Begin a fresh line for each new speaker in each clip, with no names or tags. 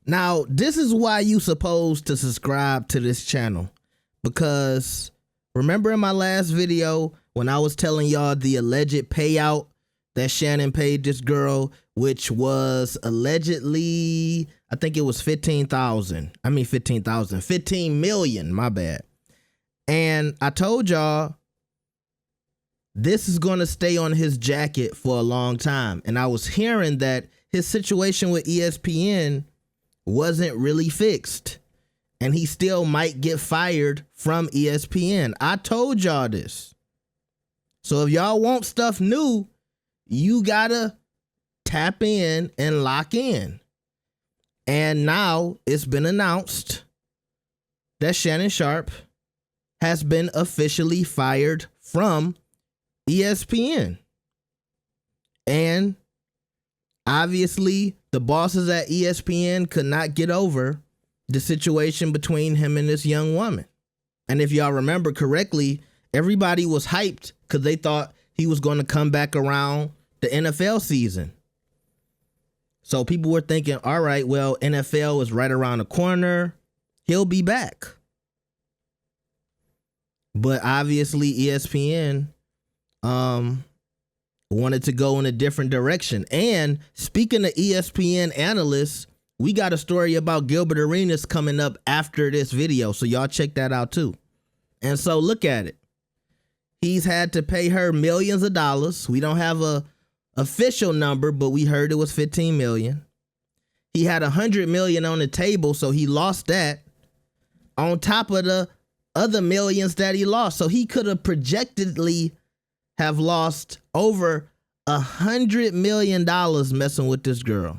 Now, this is why you supposed to subscribe to this channel, because remember in my last video when I was telling y'all the alleged payout that Shannon paid this girl, which was allegedly, I think it was 15 million, my bad. And I told y'all this is going to stay on his jacket for a long time. And I was hearing that his situation with ESPN wasn't really fixed, and he still might get fired from ESPN. I told y'all this. So if y'all want stuff new, you gotta tap in and lock in. And now it's been announced that Shannon Sharpe has been officially fired from ESPN. And obviously, the bosses at ESPN could not get over the situation between him and this young woman. And if y'all remember correctly, everybody was hyped because they thought he was going to come back around the NFL season. So people were thinking, all right, well, NFL is right around the corner. He'll be back. But obviously ESPN wanted to go in a different direction. And speaking of ESPN analysts, we got a story about Gilbert Arenas coming up after this video. So y'all check that out too. And so look at it. He's had to pay her millions of dollars. We don't have a official number, but we heard it was 15 million. He had 100 million on the table, so he lost that on top of the other millions that he lost. So he could have projectedly have lost over $100 million messing with this girl.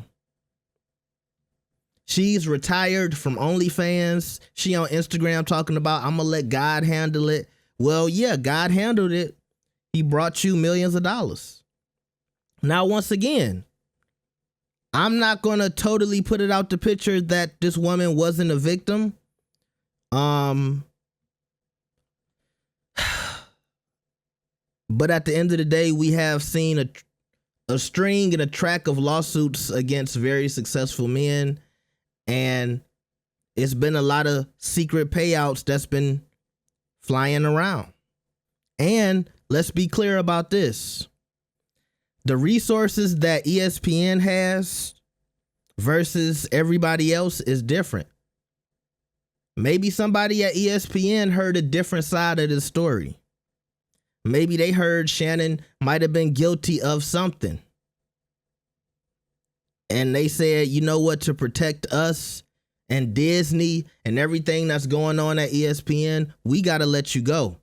She's retired from OnlyFans. She on Instagram talking about, I'm gonna let God handle it. Well, yeah, God handled it. He brought you millions of dollars. Now, once again, I'm not gonna totally put it out the picture that this woman wasn't a victim. But at the end of the day, we have seen a string and a track of lawsuits against very successful men. And it's been a lot of secret payouts that's been flying around. And let's be clear about this. The resources that ESPN has versus everybody else is different. Maybe somebody at ESPN heard a different side of the story. Maybe they heard Shannon might have been guilty of something. And they said, you know what, to protect us and Disney and everything that's going on at ESPN, we got to let you go.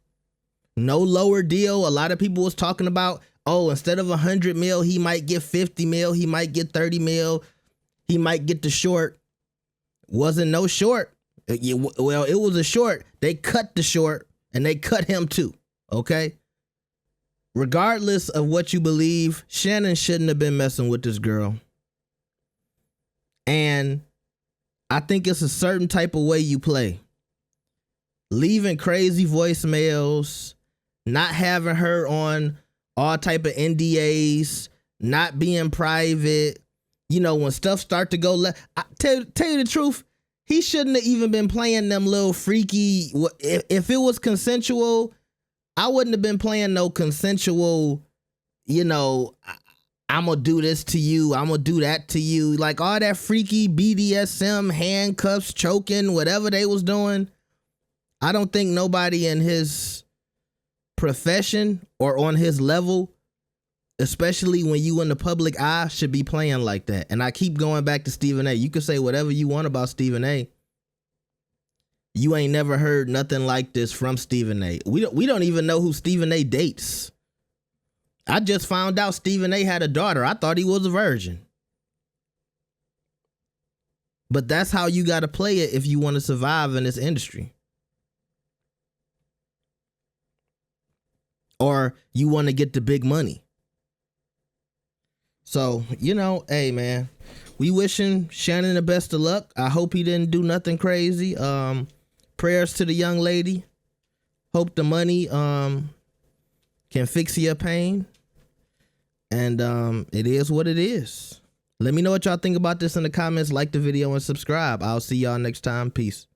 No lower deal. A lot of people was talking about, oh, instead of 100 mil, he might get 50 mil. He might get 30 mil. He might get the short. Wasn't no short. Well, it was a short. They cut the short and they cut him too. Okay. Regardless of what you believe, Shannon shouldn't have been messing with this girl. And I think it's a certain type of way you play. Leaving crazy voicemails, not having her on all type of NDAs, not being private. You know, when stuff start to go left, tell you the truth, he shouldn't have even been playing them little freaky. If it was consensual, I wouldn't have been playing no consensual, you know, I'm going to do this to you. I'm going to do that to you. Like all that freaky BDSM, handcuffs, choking, whatever they was doing. I don't think nobody in his profession or on his level, especially when you in the public eye, should be playing like that. And I keep going back to Stephen A. You can say whatever you want about Stephen A. You ain't never heard nothing like this from Stephen A. We don't even know who Stephen A. dates. I just found out Stephen A. had a daughter. I thought he was a virgin. But that's how you got to play it if you want to survive in this industry. Or you want to get the big money. So, you know, hey, man, we wishing Shannon the best of luck. I hope he didn't do nothing crazy. Prayers to the young lady. Hope the money can fix your pain. And it is what it is. Let me know what y'all think about this in the comments. Like the video and subscribe. I'll see y'all next time. Peace.